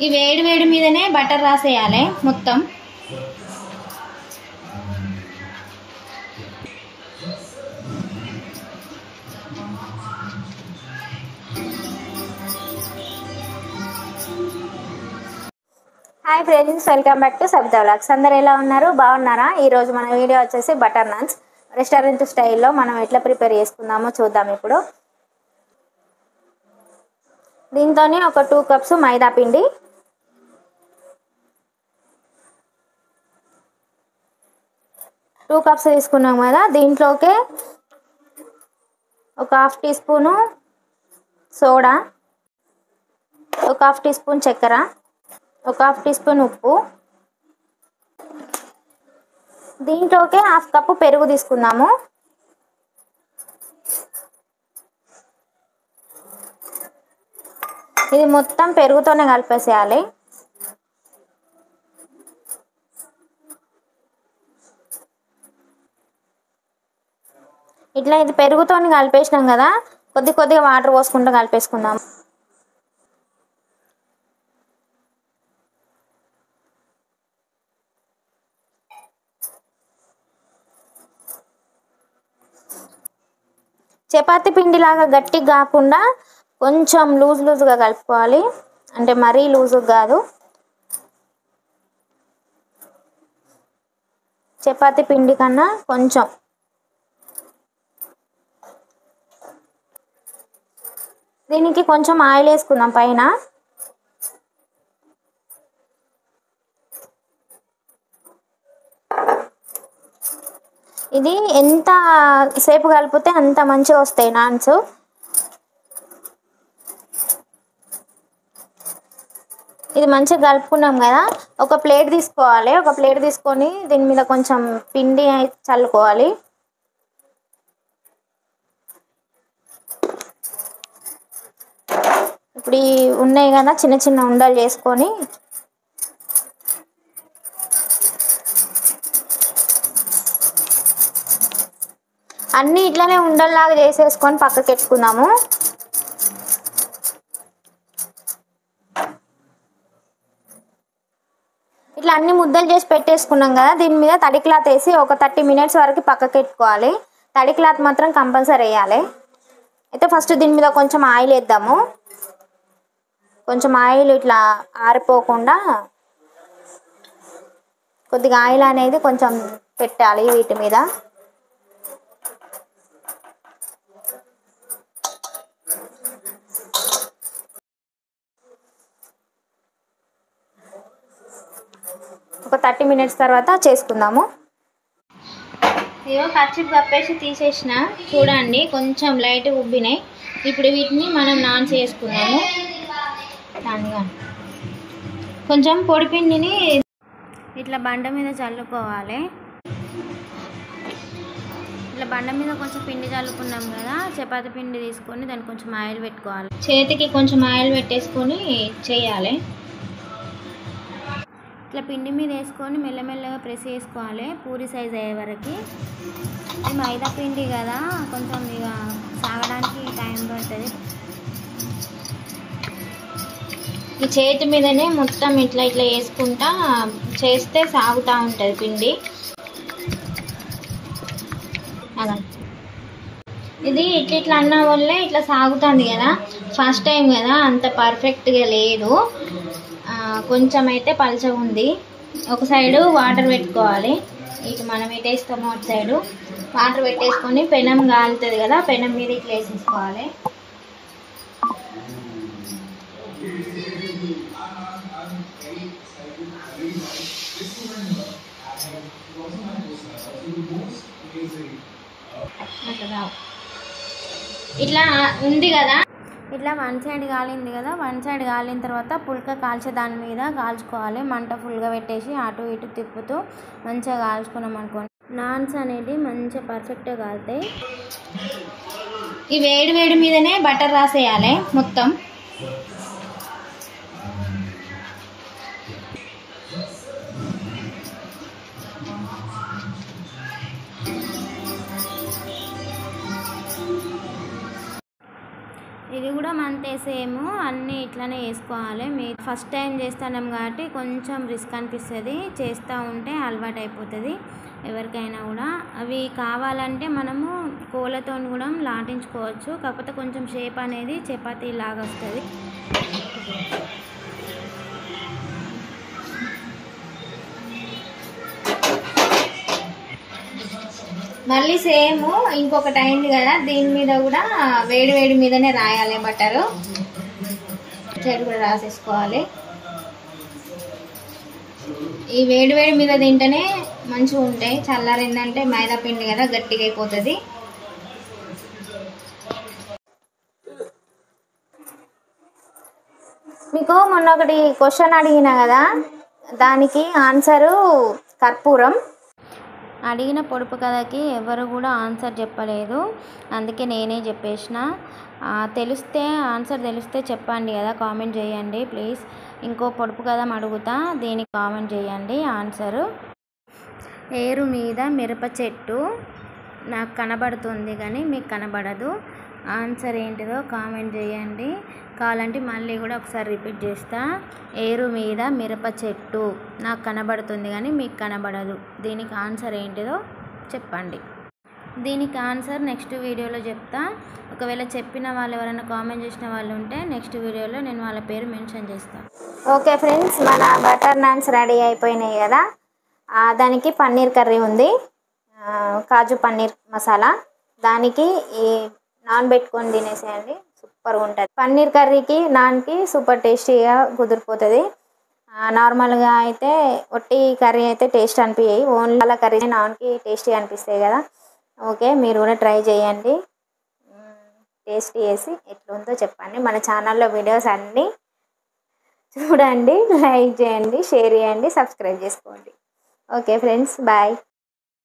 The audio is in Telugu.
ఈ వేడి వేడి మీదనే బటర్ రాసేయాలి మొత్తం. Hi friends, welcome back to Sabitha vlogs. అందరు ఎలా ఉన్నారు? బాగున్నారా? ఈరోజు మన వీడియో వచ్చేసి బటర్ నాన్స్ రెస్టారెంట్ స్టైల్లో మనం ఎట్లా ప్రిపేర్ చేసుకుందామో చూద్దాం. ఇప్పుడు దీంతోనే ఒక 2 కప్స్ మైదా పిండి, 2 కప్స్ తీసుకున్నాం కదా. దీంట్లోకి ఒక 1/2 టీ స్పూను సోడా, ఒక 1/2 టీ స్పూన్ చక్కెర, ఒక 1/2 టీ స్పూన్ ఉప్పు, దీంట్లోకి 1/2 కప్పు పెరుగు తీసుకుందాము. ఇది మొత్తం పెరుగుతోనే కలిపేసేయాలి. ఇట్లా ఇది పెరుగుతోని కలిపేసినాం కదా, కొద్దిగా వాటర్ పోసుకుంటూ కలిపేసుకుందాం. చపాతీ పిండిలాగా గట్టిగా కాకుండా కొంచెం లూజ్గా కలుపుకోవాలి. అంటే మరీ లూజుగా కాదు, చపాతీ పిండి కన్నా కొంచెం. దీనికి కొంచెం ఆయిల్ వేసుకుందాం పైన. ఇది ఎంత సేపు కలిపితే అంత మంచిగా వస్తాయి నాన్స్. ఇది మంచిగా కలుపుకున్నాం కదా, ఒక ప్లేట్ తీసుకోవాలి. ఒక ప్లేట్ తీసుకొని దీని మీద కొంచెం పిండి చల్లుకోవాలి. ఇప్పుడు ఈ ఉన్నాయి కదా చిన్న చిన్న ఉండలు చేసుకొని అన్నీ ఇట్లనే ఉండల్లాగా చేసేసుకొని పక్కకి పెట్టుకుందాము. ఇట్లా అన్ని ముద్దలు చేసి పెట్టేసుకున్నాం కదా, దీని మీద తడి క్లాత్ వేసి ఒక 30 మినిట్స్ వరకు పక్కకి పెట్టుకోవాలి. తడి క్లాత్ మాత్రం కంపల్సరీ వేయాలి. అయితే ఫస్ట్ దీని మీద కొంచెం ఆయిల్ వేద్దాము. కొంచెం ఆయిల్ ఇట్లా ఆరిపోకుండా కొద్దిగా ఆయిల్ అనేది కొంచెం పెట్టాలి వీటి మీద. ఒక 30 మినిట్స్ తర్వాత చేసుకుందాము. ఇదో కచ్చిప్ కప్పేసి తీసేసిన చూడండి, కొంచెం లైట్ ఉబ్బినాయి. ఇప్పుడు వీటిని మనం నాన్స్ వేసుకున్నాము. దానిగా కొంచెం పొడిపిండిని ఇట్లా బండ మీద చల్లుకోవాలి. ఇట్లా బండ మీద కొంచెం పిండి చల్లుకున్నాం కదా, చపాతీ పిండి తీసుకొని దానికి కొంచెం ఆయిల్ పెట్టుకోవాలి. చేతికి కొంచెం ఆయిల్ పెట్టేసుకొని చేయాలి. ఇట్లా పిండి మీద వేసుకొని మెల్లమెల్లగా ప్రెస్ చేసుకోవాలి పూరి సైజ్ అయ్యే వరకు. ఇది మైదా పిండి కదా, కొంచెం ఇక సాగడానికి టైం పడుతుంది. ఈ చేతి మీదనే మొత్తం ఇట్లా వేసుకుంటా చేస్తే సాగుతూ ఉంటుంది పిండి. అలా ఇది ఇట్లా అన్న వల్లే ఇట్లా సాగుతుంది కదా. ఫస్ట్ టైం కదా, అంత పర్ఫెక్ట్గా లేదు, కొంచెం అయితే పలచగా ఉంది. ఒక సైడు వాటర్ పెట్టుకోవాలి. ఇటు మనం ఎటు వేస్తామో అటు సైడు వాటర్ పెట్టేసుకొని పెనం కాలుతుంది కదా, పెనం మీద ఇట్లా వేసేసుకోవాలి. ఇట్లా ఉంది కదా, ఇట్లా వన్ సైడ్ కాలింది కదా. వన్ సైడ్ కాలిన తర్వాత పుల్క కాల్చే దాని మీద కాల్చుకోవాలి. మంట ఫుల్గా పెట్టేసి అటు ఇటు తిప్పుతూ మంచిగా కాల్చుకున్నాం అనుకోండి, నాన్స్ అనేది మంచిగా పర్ఫెక్ట్గా కాలుతాయి. ఈ వేడి వేడి మీదనే బటర్ రాసేయాలి మొత్తం. ఇది కూడా మొత్తం అంతే సేమ్ అన్నీ ఇట్లానే వేసుకోవాలి. మీరు ఫస్ట్ టైం చేస్తున్నాం కాబట్టి కొంచెం రిస్క్ అనిపిస్తుంది, చేస్తూ ఉంటే అలవాటు అయిపోతుంది ఎవరికైనా కూడా. అవి కావాలంటే మనము కోళ్ళతో కూడా లాటించుకోవచ్చు, కాకపోతే కొంచెం షేప్ అనేది చపాతీ లాగా వస్తుంది. మళ్ళీ సేమ్ ఇంకొకటి అయింది కదా, దీని మీద కూడా వేడి వేడి మీదనే రాయాలి బట్టరు. చెడు కూడా రాసేసుకోవాలి. ఈ వేడి వేడి మీద తింటేనే మంచిగా ఉంటాయి, చల్లారిందంటే మైదా పిండి కదా గట్టిగా అయిపోతుంది. మీకు మొన్న ఒకటి క్వశ్చన్ అడిగిన కదా, దానికి ఆన్సరు కర్పూరం. అడిగిన పొడుపు కథకి ఎవరు కూడా ఆన్సర్ చెప్పలేదు, అందుకే నేనే చెప్పేసిన. తెలిస్తే ఆన్సర్ తెలిస్తే చెప్పండి కదా, కామెంట్ చేయండి ప్లీజ్. ఇంకో పొడుపు కథ అడుగుతా, దీనికి కామెంట్ చేయండి ఆన్సరు. ఏరు మీద మిరప చెట్టు నాకు కనబడుతుంది కానీ మీకు కనబడదు. ఆన్సర్ ఏంటిదో కామెంట్ చేయండి. కావాలంటే మళ్ళీ కూడా ఒకసారి రిపీట్ చేస్తా. ఏరు మీద మిరప చెట్టు నాకు కనబడుతుంది కానీ మీకు కనబడదు. దీనికి ఆన్సర్ ఏంటిదో చెప్పండి. దీనికి ఆన్సర్ నెక్స్ట్ వీడియోలో చెప్తా. ఒకవేళ చెప్పిన వాళ్ళు ఎవరైనా కామెంట్ చేసిన వాళ్ళు ఉంటే నెక్స్ట్ వీడియోలో నేను వాళ్ళ పేరు మెన్షన్ చేస్తాను. ఓకే ఫ్రెండ్స్, మన బటర్ నాన్స్ రెడీ అయిపోయినాయి కదా. దానికి పన్నీర్ కర్రీ ఉంది, కాజు పన్నీర్ మసాలా. దానికి ఈ నాన్ పెట్టుకొని తినేసేయండి, సూపర్గా ఉంటుంది. పన్నీర్ కర్రీకి నాన్కి సూపర్ టేస్టీగా కుదిరిపోతుంది. నార్మల్గా అయితే ఒట్టి కర్రీ అయితే టేస్ట్ అనిపించాయి, ఓన్లీ అలా కర్రీ నాన్కి టేస్టీ అనిపిస్తాయి కదా. ఓకే, మీరు కూడా ట్రై చేయండి, టేస్ట్ చేసి ఎట్లుందో చెప్పండి. మన ఛానల్లో వీడియోస్ అన్నీ చూడండి, లైక్ చేయండి, షేర్ చేయండి, సబ్స్క్రైబ్ చేసుకోండి. Okay friends, bye.